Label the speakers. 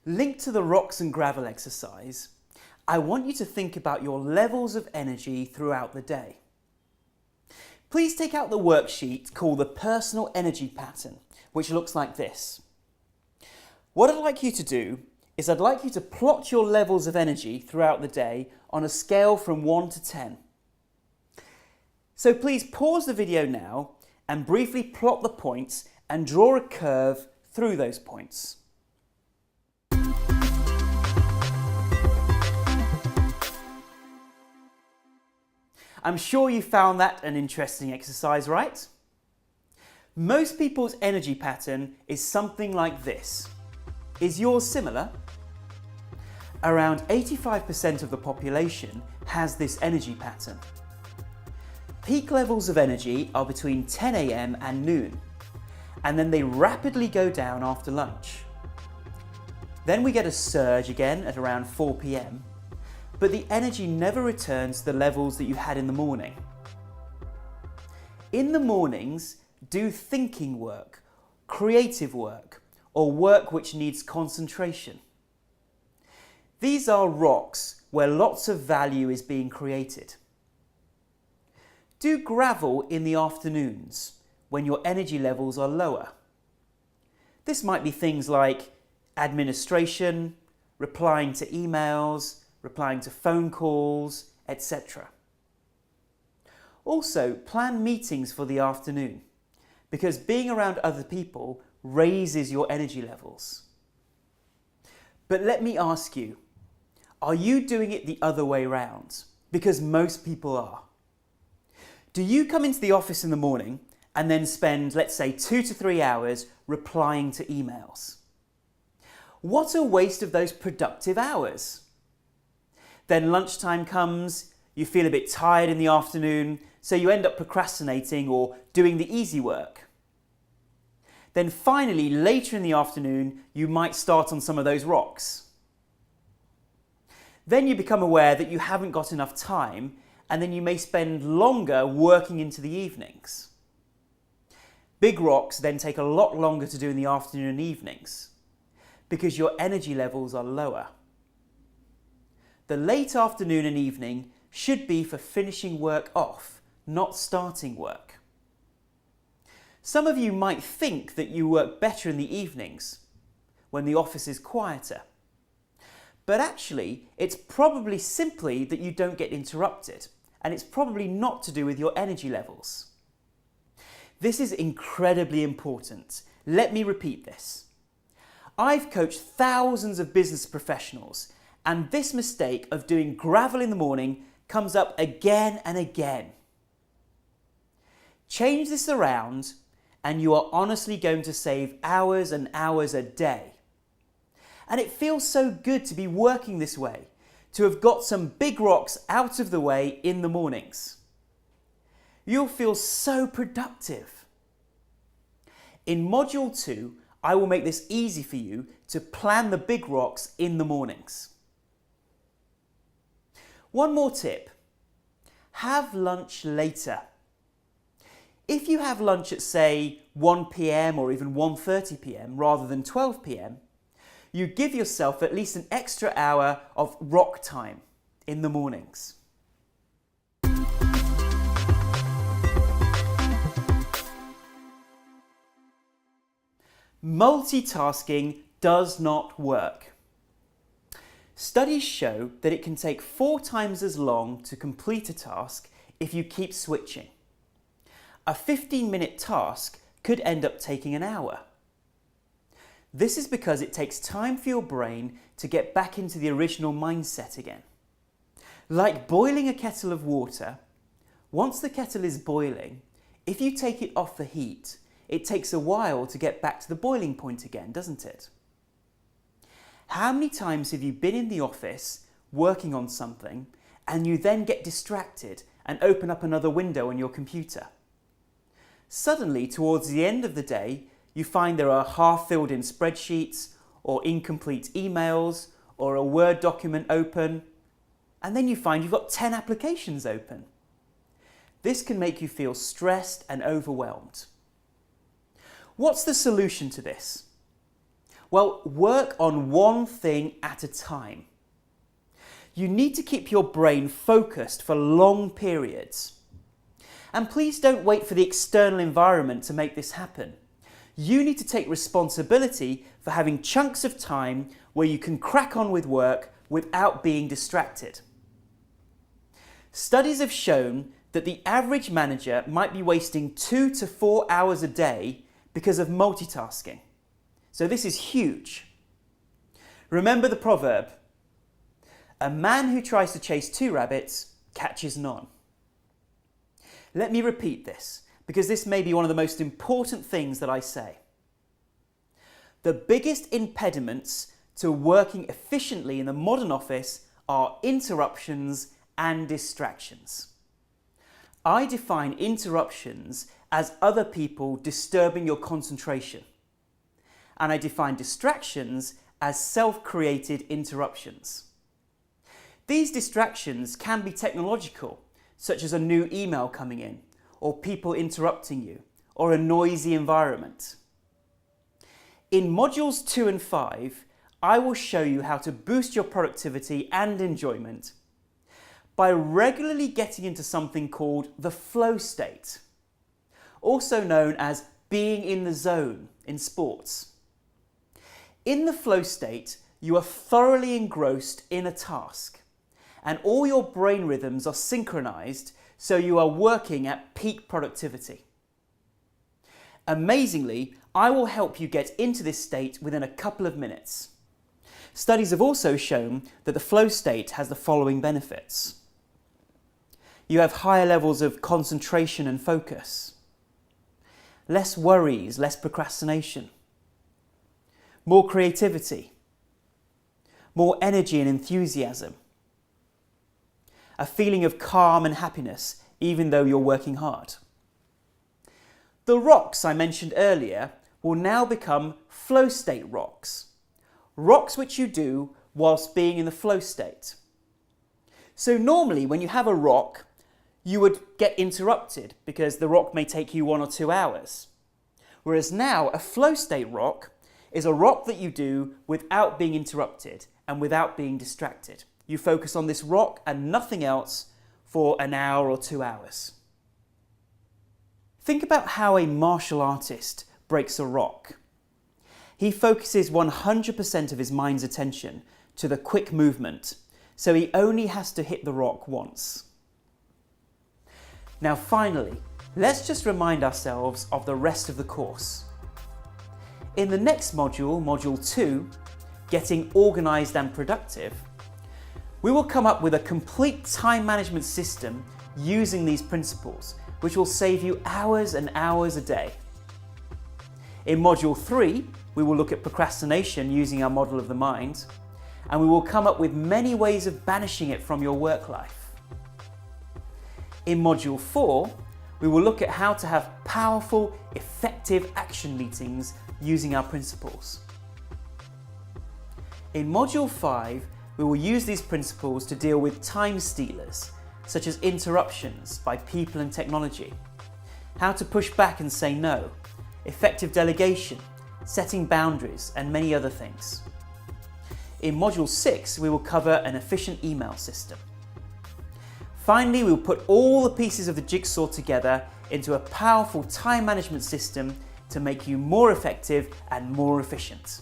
Speaker 1: Linked to the rocks and gravel exercise, I want you to think about your levels of energy throughout the day. Please take out the worksheet called the Personal Energy Pattern, which looks like this. What I'd like you to do is I'd like you to plot your levels of energy throughout the day on a scale from 1 to 10. So please pause the video now and briefly plot the points and draw a curve through those points. I'm sure you found that an interesting exercise, right? Most people's energy pattern is something like this. Is yours similar? Around 85% of the population has this energy pattern. Peak levels of energy are between 10 AM and noon, and then they rapidly go down after lunch. Then we get a surge again at around 4 PM, but the energy never returns to the levels that you had in the morning. In the mornings, do thinking work, creative work, or work which needs concentration. These are rocks where lots of value is being created. Do gravel in the afternoons when your energy levels are lower. This might be things like administration, replying to emails, replying to phone calls, etc. Also, plan meetings for the afternoon, because being around other people raises your energy levels. But let me ask you, are you doing it the other way round? Because most people are. Do you come into the office in the morning and then spend, let's say, 2 to 3 hours replying to emails? What a waste of those productive hours. Then lunchtime comes, you feel a bit tired in the afternoon, so you end up procrastinating or doing the easy work. Then finally, later in the afternoon, you might start on some of those rocks. Then you become aware that you haven't got enough time, and then you may spend longer working into the evenings. Big rocks then take a lot longer to do in the afternoon and evenings, because your energy levels are lower. The late afternoon and evening should be for finishing work off, not starting work. Some of you might think that you work better in the evenings, when the office is quieter. But actually, it's probably simply that you don't get interrupted, and it's probably not to do with your energy levels. This is incredibly important. Let me repeat this. I've coached thousands of business professionals, and this mistake of doing gravel in the morning comes up again and again. Change this around and you are honestly going to save hours and hours a day. And it feels so good to be working this way, to have got some big rocks out of the way in the mornings. You'll feel so productive. In Module 2, I will make this easy for you to plan the big rocks in the mornings. One more tip. Have lunch later. If you have lunch at, say, 1 PM or even 1:30 PM rather than 12 PM, you give yourself at least an extra hour of rock time in the mornings. Multitasking does not work. Studies show that it can take 4 times as long to complete a task if you keep switching. A 15-minute task could end up taking an hour. This is because it takes time for your brain to get back into the original mindset again. Like boiling a kettle of water, once the kettle is boiling, if you take it off the heat, it takes a while to get back to the boiling point again, doesn't it? How many times have you been in the office working on something and you then get distracted and open up another window on your computer? Suddenly, towards the end of the day, you find there are half-filled in spreadsheets or incomplete emails or a Word document open, and then you find you've got 10 applications open. This can make you feel stressed and overwhelmed. What's the solution to this? Well, work on one thing at a time. You need to keep your brain focused for long periods. And please don't wait for the external environment to make this happen. You need to take responsibility for having chunks of time where you can crack on with work without being distracted. Studies have shown that the average manager might be wasting 2 to 4 hours a day because of multitasking. So this is huge. Remember the proverb, a man who tries to chase 2 rabbits catches none. Let me repeat this, because this may be one of the most important things that I say. The biggest impediments to working efficiently in the modern office are interruptions and distractions. I define interruptions as other people disturbing your concentration, and I define distractions as self-created interruptions. These distractions can be technological, such as a new email coming in, or people interrupting you, or a noisy environment. In modules 2 and 5, I will show you how to boost your productivity and enjoyment by regularly getting into something called the flow state, also known as being in the zone in sports. In the flow state, you are thoroughly engrossed in a task, and all your brain rhythms are synchronized, so you are working at peak productivity. Amazingly, I will help you get into this state within a couple of minutes. Studies have also shown that the flow state has the following benefits. You have higher levels of concentration and focus, less worries, less procrastination, more creativity, more energy and enthusiasm, a feeling of calm and happiness even though you're working hard. The rocks I mentioned earlier will now become flow state rocks. Rocks which you do whilst being in the flow state. So normally when you have a rock, you would get interrupted because the rock may take you 1 or 2 hours. Whereas now a flow state rock is a rock that you do without being interrupted and without being distracted. You focus on this rock and nothing else for an hour or 2 hours. Think about how a martial artist breaks a rock. He focuses 100% of his mind's attention to the quick movement, so he only has to hit the rock once. Now finally, let's just remind ourselves of the rest of the course. In the next module, Module 2, Getting Organised and Productive, we will come up with a complete time management system using these principles, which will save you hours and hours a day. In Module 3, we will look at procrastination using our model of the mind, and we will come up with many ways of banishing it from your work life. In Module 4, we will look at how to have powerful, effective action meetings using our principles. In Module 5, we will use these principles to deal with time stealers, such as interruptions by people and technology, how to push back and say no, effective delegation, setting boundaries, and many other things. In Module 6, we will cover an efficient email system. Finally, we will put all the pieces of the jigsaw together into a powerful time management system to make you more effective and more efficient.